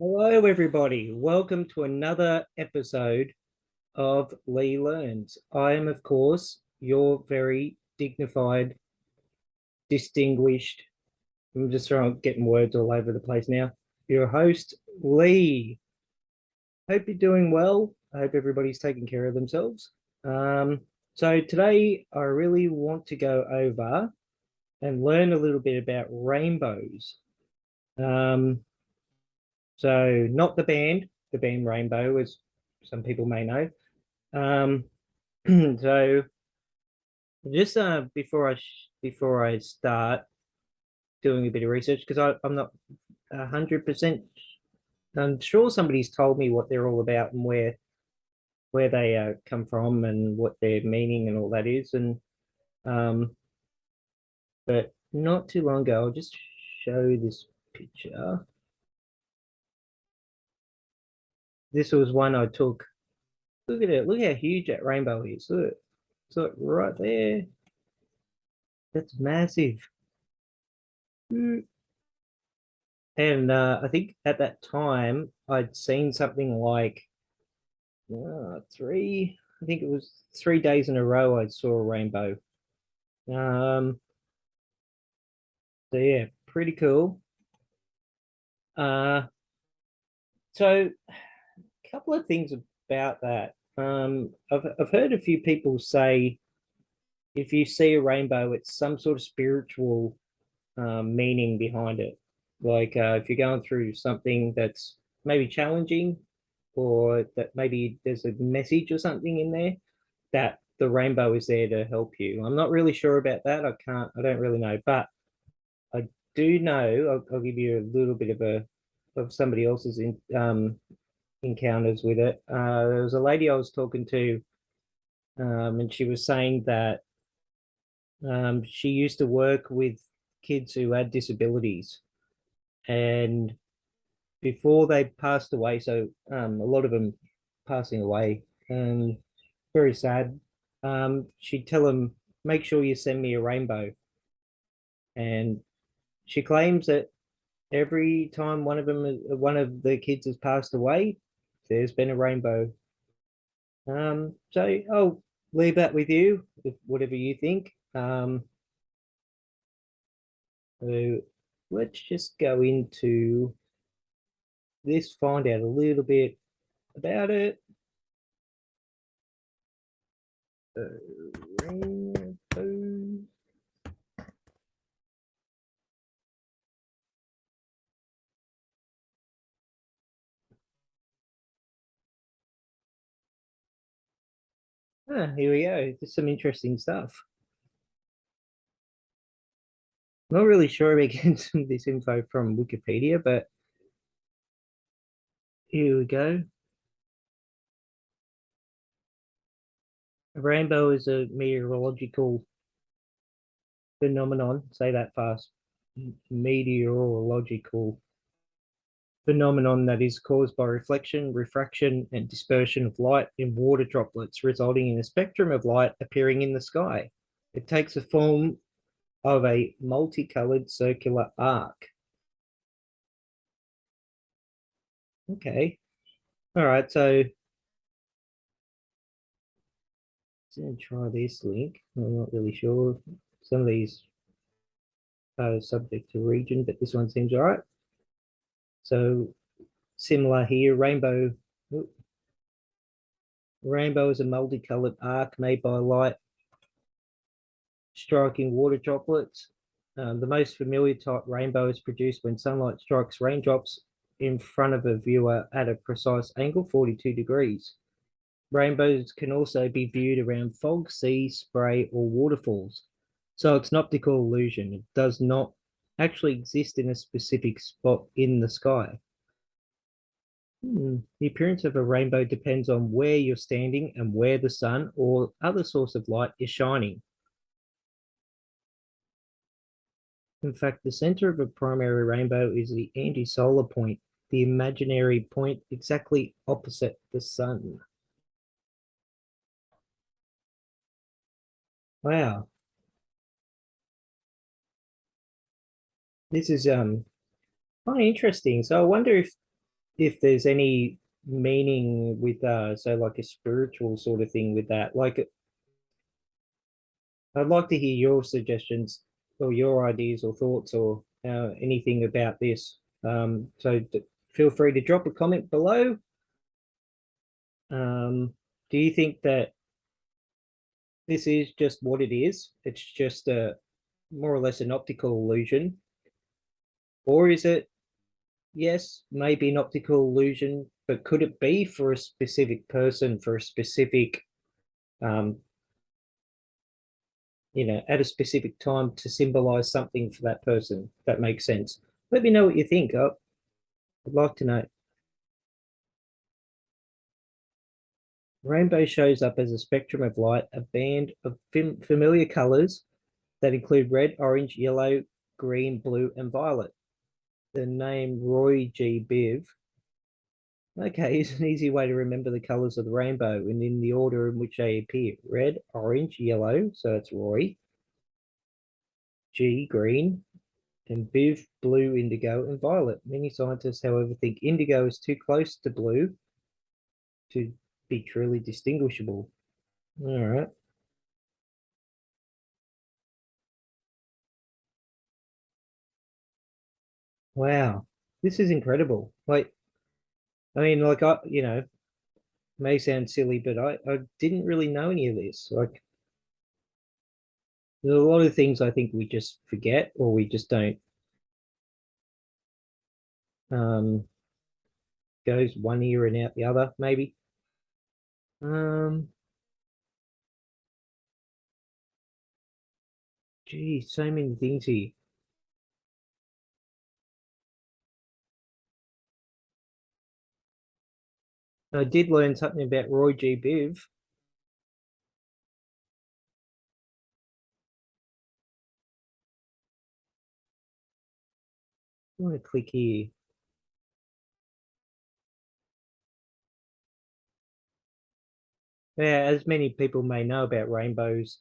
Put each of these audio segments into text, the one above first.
Hello, everybody. Welcome to another episode of Lee Learns. I am, of course, your very dignified, distinguished, I'm just getting words all over the place now. Your host, Lee. Hope you're doing well. I hope everybody's taking care of themselves. Um, so today I really want to go over and learn a little bit about rainbows. Um, so not the band Rainbow, as some people may know. Um, so just before I start doing a bit of research, because I'm not 100%. I'm sure somebody's told me what they're all about and where they come from and what their meaning and all that is. And um, but not too long ago, I'll just show this picture. This was one I took. Look at it. Look how huge that rainbow is. Look right there. That's massive. And I think at that time I'd seen something like I think it was 3 days in a row I saw a rainbow. Um, so yeah, pretty cool. Uh, so a couple of things about that. I've heard a few people say if you see a rainbow, it's some sort of spiritual meaning behind it. Like if you're going through something that's maybe challenging, or that maybe there's a message or something in there, that the rainbow is there to help you. I'm not really sure about that. I don't really know, but I do know. I'll give you a little bit of somebody else's encounters with it. There was a lady I was talking to, and she was saying that she used to work with kids who had disabilities, and before they passed away, so a lot of them passing away, very sad. She'd tell them, make sure you send me a rainbow. And she claims that every time one of the kids has passed away, there's been a rainbow. So I'll leave that with you, if whatever you think. So let's just go into this, find out a little bit about it. Rainbow. Here we go. There's some interesting stuff. Not really sure about getting some of this info from Wikipedia, but here we go. A rainbow is a meteorological phenomenon. Say that fast. Meteorological phenomenon that is caused by reflection, refraction, and dispersion of light in water droplets, resulting in a spectrum of light appearing in the sky. It takes the form of a multicolored circular arc. Okay. All right. So I'm going to try this link. I'm not really sure. Some of these are subject to region, but this one seems all right. So similar here, rainbow is a multicolored arc made by light striking water droplets. The most familiar type rainbow is produced when sunlight strikes raindrops in front of a viewer at a precise angle, 42 degrees. Rainbows can also be viewed around fog, sea, spray, or waterfalls. So it's an optical illusion. It does not actually exist in a specific spot in the sky. The appearance of a rainbow depends on where you're standing and where the sun or other source of light is shining. In fact, the center of a primary rainbow is the anti-solar point, the imaginary point exactly opposite the sun. Wow, this is quite interesting. So I wonder if if there's any meaning with so like a spiritual sort of thing with that. Like I'd like to hear your suggestions or your ideas or thoughts or anything about this. Feel free to drop a comment below. Do you think that this is just what it is? It's just a more or less an optical illusion, or is it, yes, maybe an optical illusion, but could it be for a specific person, for a specific, um, at a specific time to symbolize something for that person? That makes sense. Let me know what you think. I'd like to know. Rainbow shows up as a spectrum of light, a band of familiar colors that include red, orange, yellow, green, blue, and violet. The name Roy G. Biv, okay, is an easy way to remember the colors of the rainbow and in the order in which they appear: red, orange, yellow, so it's Roy, G, green, and Biv, blue, indigo, and violet. Many scientists, however, think indigo is too close to blue to be truly distinguishable. All right. Wow. This is incredible. Like, I mean, like, may sound silly, but I didn't really know any of this. Like, there's a lot of things I think we just forget or we just don't, um, goes one ear and out the other, maybe. Um, Geez, so many things here. I did learn something about Roy G. Biv. I'm going to click here. Yeah, as many people may know about rainbows,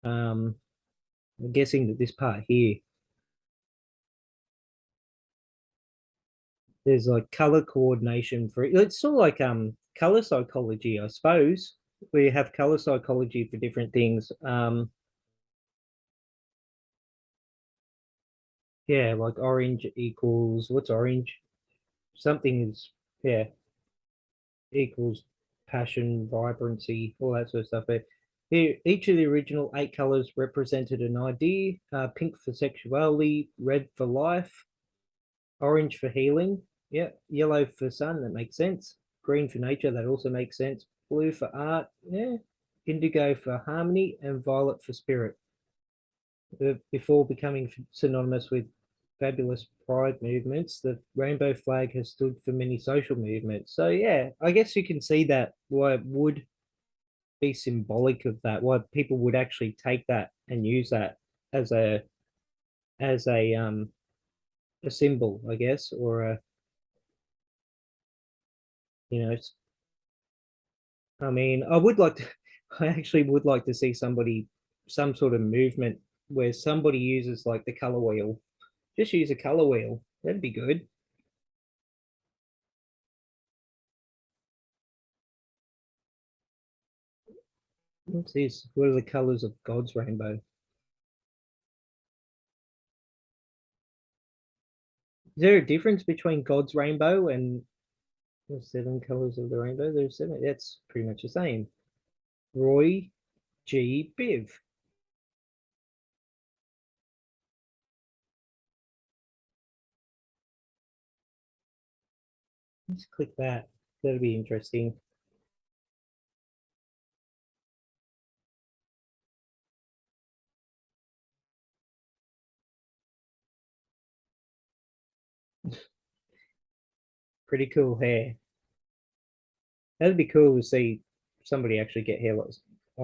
um, I'm guessing that this part here, there's like color coordination for it. It's sort of like color psychology, I suppose. We have color psychology for different things. Yeah, like orange equals what's orange? Something is, yeah, equals passion, vibrancy, all that sort of stuff. But here, each of the original 8 colors represented an idea: pink for sexuality, red for life, orange for healing, yeah, yellow for sun, that makes sense, green for nature, that also makes sense, blue for art, yeah, indigo for harmony, and violet for spirit. Before becoming synonymous with fabulous pride movements, the rainbow flag has stood for many social movements. So yeah, I guess you can see that why it would be symbolic of that, why people would actually take that and use that as a symbol, I guess, or a, you know, I mean, I would like to, I actually would like to see some sort of movement where somebody uses like the color wheel. Just use a color wheel. That'd be good. What's this? What are the colors of God's rainbow? Is there a difference between God's rainbow and the 7 colors of the rainbow? There's 7. That's pretty much the same. Roy G. Biv. Let's click that. That'll be interesting. Pretty cool hair. That'd be cool to see somebody actually get hair like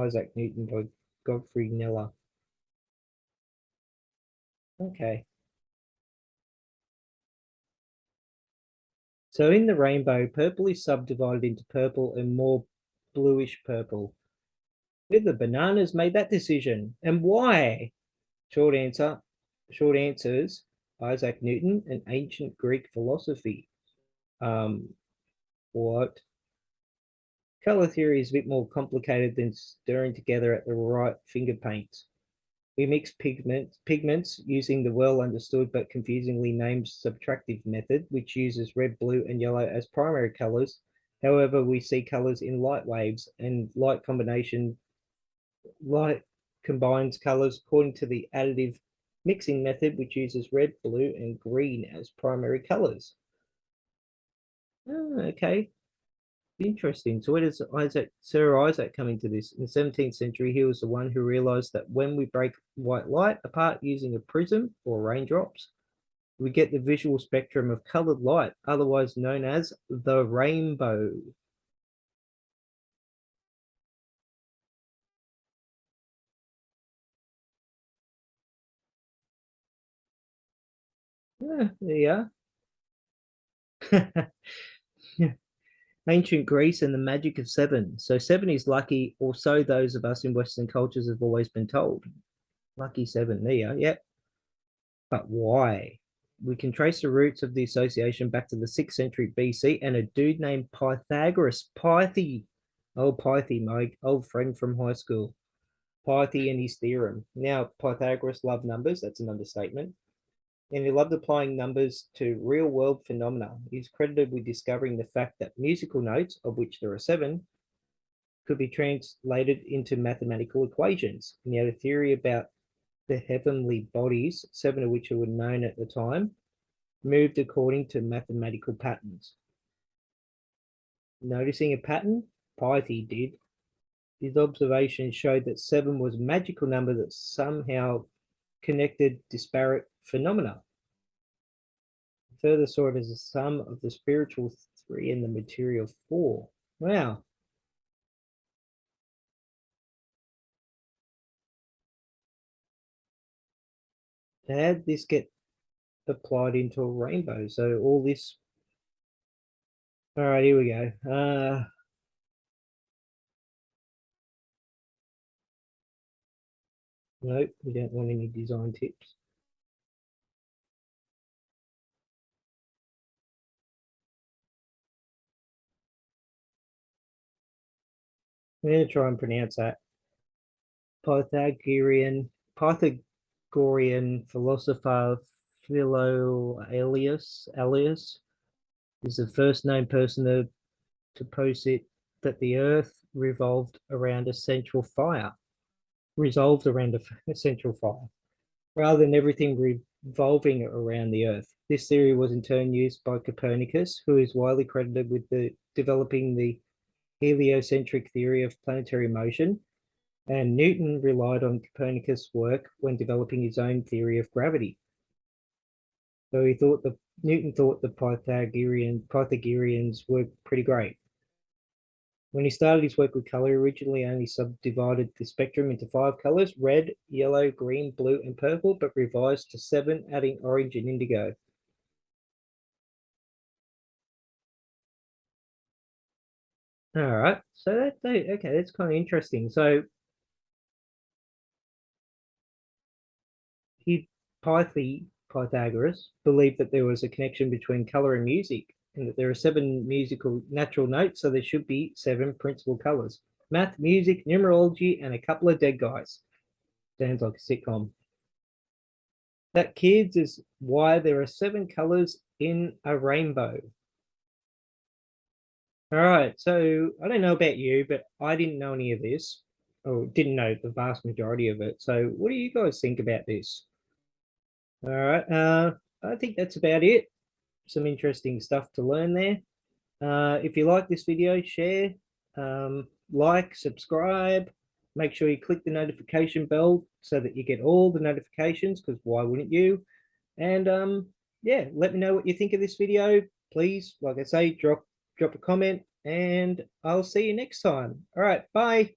Isaac Newton by Godfrey Kneller. Okay. So in the rainbow, purple is subdivided into purple and more bluish purple. Where the bananas made that decision and why? Short answer. Short answers: Isaac Newton and ancient Greek philosophy. what? Color theory is a bit more complicated than stirring together at the right finger paints. We mix pigments using the well understood but confusingly named subtractive method, which uses red, blue, and yellow as primary colors. However, we see colors in light waves, and light combines colors according to the additive mixing method, which uses red, blue, and green as primary colors. Oh, okay. Interesting. So where does Sir Isaac come into this? In the 17th century, he was the one who realized that when we break white light apart using a prism or raindrops, we get the visual spectrum of colored light, otherwise known as the rainbow. Yeah, there you are. Ancient Greece and the magic of seven. So seven is lucky, or so those of us in Western cultures have always been told. Lucky seven. There you are. Yep. But why? We can trace the roots of the association back to the 6th century BC and a dude named Pythagoras. Pythy, my old friend from high school. Pythy and his theorem. Now, Pythagoras loved numbers. That's an understatement. And he loved applying numbers to real world phenomena. He's credited with discovering the fact that musical notes, of which there are seven, could be translated into mathematical equations. And he had a theory about the heavenly bodies, seven of which were known at the time, moved according to mathematical patterns. Noticing a pattern, Piety did. His observations showed that seven was a magical number that somehow connected disparate phenomena. Further saw it as a sum of the spiritual three and the material four. Wow. How did this get applied into a rainbow? So all this. All right, here we go. Nope, we don't want any design tips. I'm going to try and pronounce that. Pythagorean philosopher Philo Elias is the first known person to posit that the earth resolved around a central fire, rather than everything revolving around the earth. This theory was in turn used by Copernicus, who is widely credited with developing the heliocentric theory of planetary motion, and Newton relied on Copernicus' work when developing his own theory of gravity. So Newton thought the Pythagoreans were pretty great. When he started his work with color, he originally only subdivided the spectrum into 5 colors: red, yellow, green, blue, and purple, but revised to 7, adding orange and indigo. All right, so that's kind of interesting. So he Pythagoras believed that there was a connection between color and music, and that there are 7 musical natural notes, so there should be 7 principal colors: math, music, numerology, and a couple of dead guys. Sounds like a sitcom. That, kids, is why there are 7 colors in a rainbow. All right, so I don't know about you, but I didn't know any of this, or didn't know the vast majority of it. So what do you guys think about this? All right, I think that's about it. Some interesting stuff to learn there. If you like this video, share, like, subscribe. Make sure you click the notification bell so that you get all the notifications, because why wouldn't you? And yeah, let me know what you think of this video. Please, like I say, drop a comment, and I'll see you next time. All right, bye.